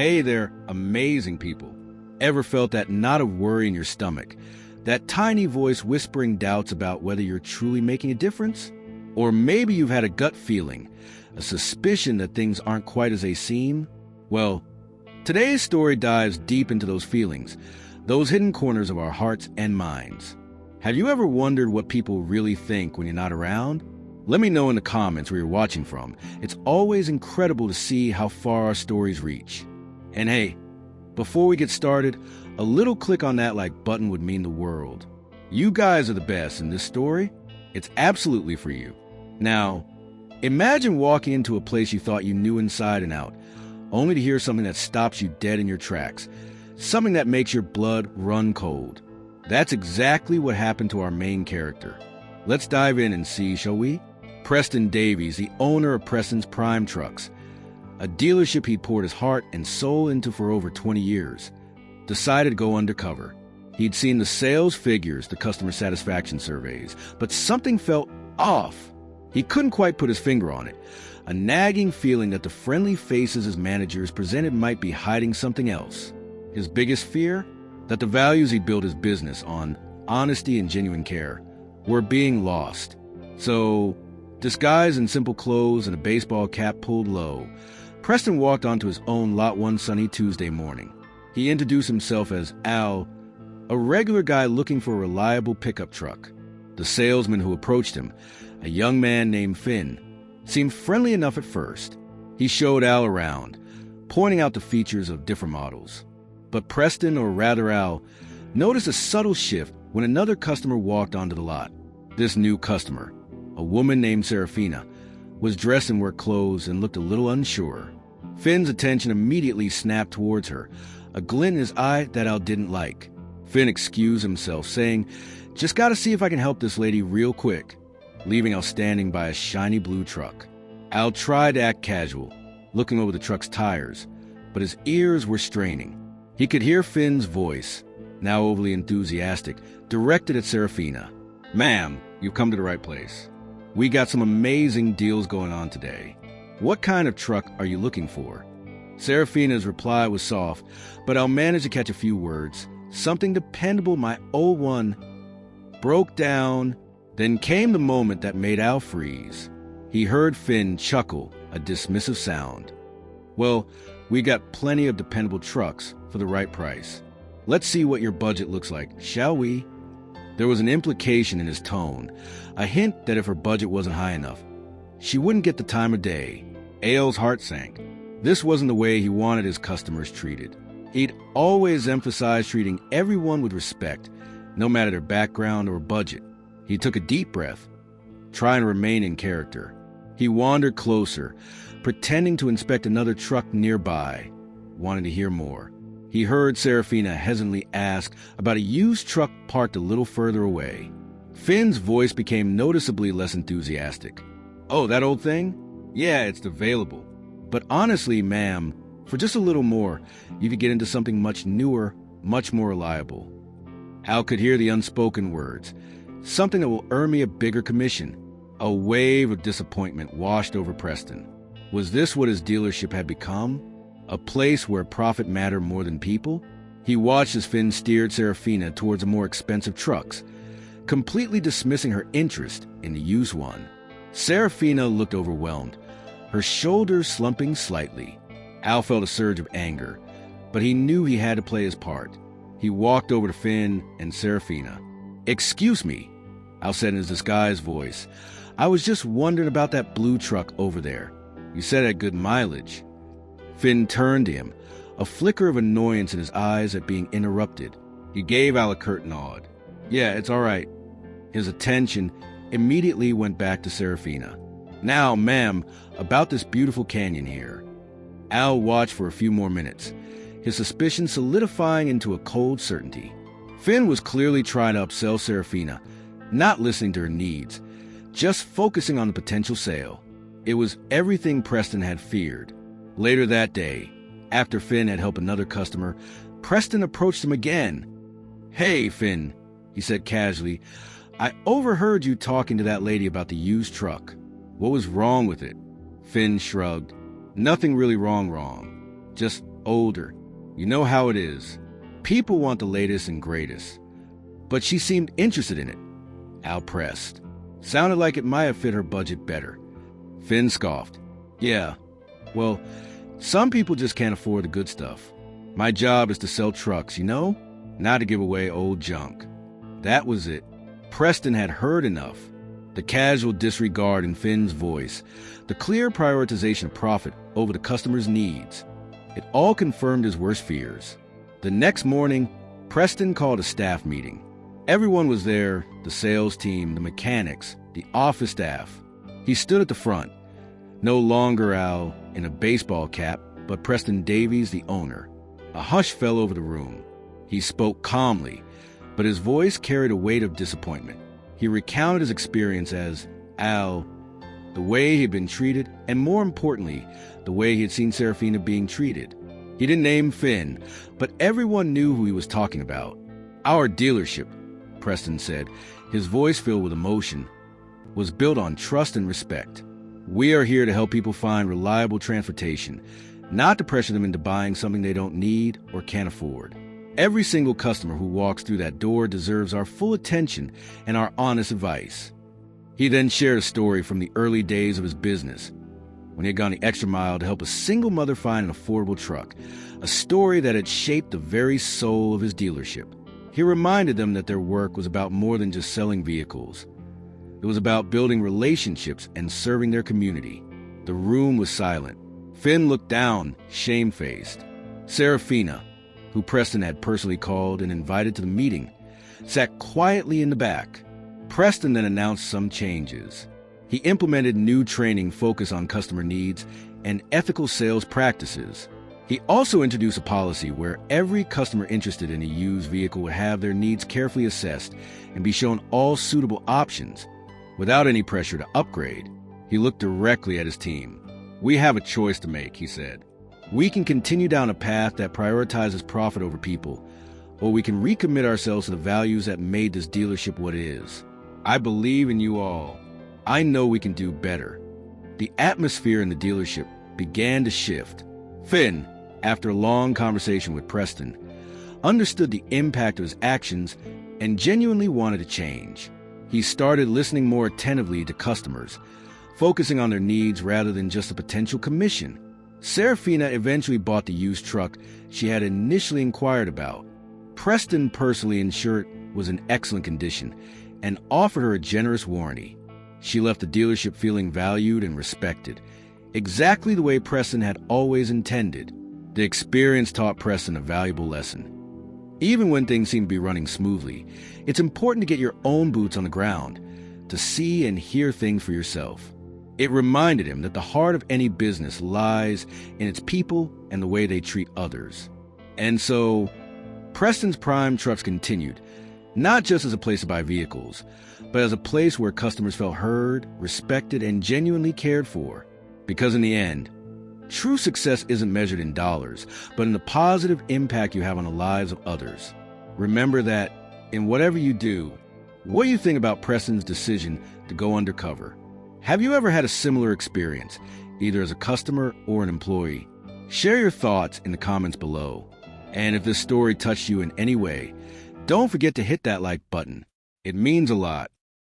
Hey there, amazing people. Ever felt that knot of worry in your stomach? That tiny voice whispering doubts about whether you're truly making a difference? Or maybe you've had a gut feeling, a suspicion that things aren't quite as they seem? Well, today's story dives deep into those feelings, those hidden corners of our hearts and minds. Have you ever wondered what people really think when you're not around? Let me know in the comments where you're watching from. It's always incredible to see how far our stories reach. And hey, before we get started, a little click on that like button would mean the world. You guys are the best, and this story, it's absolutely for you. Now, imagine walking into a place you thought you knew inside and out, only to hear something that stops you dead in your tracks, something that makes your blood run cold. That's exactly what happened to our main character. Let's dive in and see, shall we? Preston Davies, the owner of Preston's Prime Trucks, a dealership he poured his heart and soul into for over 20 years, decided to go undercover. He'd seen the sales figures, the customer satisfaction surveys, but something felt off. He couldn't quite put his finger on it. A nagging feeling that the friendly faces his managers presented might be hiding something else. His biggest fear? That the values he built his business on, honesty and genuine care, were being lost. So, disguised in simple clothes and a baseball cap pulled low, Preston walked onto his own lot one sunny Tuesday morning. He introduced himself as Al, a regular guy looking for a reliable pickup truck. The salesman who approached him, a young man named Finn, seemed friendly enough at first. He showed Al around, pointing out the features of different models. But Preston, or rather Al, noticed a subtle shift when another customer walked onto the lot. This new customer, a woman named Serafina, was dressed in work clothes and looked a little unsure. Finn's attention immediately snapped towards her, a glint in his eye that Al didn't like. Finn excused himself, saying, "Just gotta see if I can help this lady real quick," leaving Al standing by a shiny blue truck. Al tried to act casual, looking over the truck's tires, but his ears were straining. He could hear Finn's voice, now overly enthusiastic, directed at Serafina. "Ma'am, you've come to the right place. We got some amazing deals going on today. What kind of truck are you looking for?" Serafina's reply was soft, but Al managed to catch a few words. "Something dependable, my old one broke down." Then came the moment that made Al freeze. He heard Finn chuckle, a dismissive sound. "Well, we got plenty of dependable trucks for the right price. Let's see what your budget looks like, shall we?" There was an implication in his tone, a hint that if her budget wasn't high enough, she wouldn't get the time of day. Al's heart sank. This wasn't the way he wanted his customers treated. He'd always emphasized treating everyone with respect, no matter their background or budget. He took a deep breath, trying to remain in character. He wandered closer, pretending to inspect another truck nearby, wanting to hear more. He heard Serafina hesitantly ask about a used truck parked a little further away. Finn's voice became noticeably less enthusiastic. "Oh, that old thing? Yeah, it's available. But honestly, ma'am, for just a little more, you could get into something much newer, much more reliable." Al could hear the unspoken words. "Something that will earn me a bigger commission." A wave of disappointment washed over Preston. Was this what his dealership had become? A place where profit mattered more than people? He watched as Finn steered Serafina towards more expensive trucks, completely dismissing her interest in the used one. Serafina looked overwhelmed, her shoulders slumping slightly. Al felt a surge of anger, but he knew he had to play his part. He walked over to Finn and Serafina. "Excuse me," Al said in his disguised voice. "I was just wondering about that blue truck over there. You said it had good mileage." Finn turned to him, a flicker of annoyance in his eyes at being interrupted. He gave Al a curt nod. "Yeah, it's all right." His attention immediately went back to Serafina. "Now, ma'am, about this beautiful canyon here." Al watched for a few more minutes, his suspicion solidifying into a cold certainty. Finn was clearly trying to upsell Serafina, not listening to her needs, just focusing on the potential sale. It was everything Preston had feared. Later that day, after Finn had helped another customer, Preston approached him again. "Hey, Finn," he said casually, "I overheard you talking to that lady about the used truck. What was wrong with it?" Finn shrugged. "Nothing really wrong. Just older. You know how it is. People want the latest and greatest. But she seemed interested in it. Al pressed. Sounded like it might have fit her budget better. Finn scoffed. Yeah, well, some people just can't afford the good stuff. My job is to sell trucks, you know? Not to give away old junk. That was it. Preston had heard enough. The casual disregard in Finn's voice, the clear prioritization of profit over the customer's needs. It all confirmed his worst fears. The next morning, Preston called a staff meeting. Everyone was there, the sales team, the mechanics, the office staff. He stood at the front. No longer Al in a baseball cap, but Preston Davies, the owner. A hush fell over the room. He spoke calmly, but his voice carried a weight of disappointment. He recounted his experience as Al, the way he had been treated, and more importantly, the way he had seen Serafina being treated. He didn't name Finn, but everyone knew who he was talking about. Our dealership, Preston said, his voice filled with emotion, was built on trust and respect. We are here to help people find reliable transportation, not to pressure them into buying something they don't need or can't afford. Every single customer who walks through that door deserves our full attention and our honest advice. He then shared a story from the early days of his business, when he had gone the extra mile to help a single mother find an affordable truck, a story that had shaped the very soul of his dealership. He reminded them that their work was about more than just selling vehicles. It was about building relationships and serving their community. The room was silent. Finn looked down, shamefaced. Serafina, who Preston had personally called and invited to the meeting, sat quietly in the back. Preston then announced some changes. He implemented new training focused on customer needs and ethical sales practices. He also introduced a policy where every customer interested in a used vehicle would have their needs carefully assessed and be shown all suitable options, without any pressure to upgrade. He looked directly at his team. We have a choice to make, he said. We can continue down a path that prioritizes profit over people, or we can recommit ourselves to the values that made this dealership what it is. I believe in you all. I know we can do better. The atmosphere in the dealership began to shift. Finn, after a long conversation with Preston, understood the impact of his actions and genuinely wanted to change. He started listening more attentively to customers, focusing on their needs rather than just a potential commission. Serafina eventually bought the used truck she had initially inquired about. Preston personally ensured it was in excellent condition and offered her a generous warranty. She left the dealership feeling valued and respected, exactly the way Preston had always intended. The experience taught Preston a valuable lesson. Even when things seem to be running smoothly, it's important to get your own boots on the ground, to see and hear things for yourself. It reminded him that the heart of any business lies in its people and the way they treat others. And so, Preston's Prime Trucks continued, not just as a place to buy vehicles, but as a place where customers felt heard, respected, and genuinely cared for. Because in the end, true success isn't measured in dollars, but in the positive impact you have on the lives of others. Remember that, in whatever you do, what do you think about Preston's decision to go undercover? Have you ever had a similar experience, either as a customer or an employee? Share your thoughts in the comments below. And if this story touched you in any way, don't forget to hit that like button. It means a lot.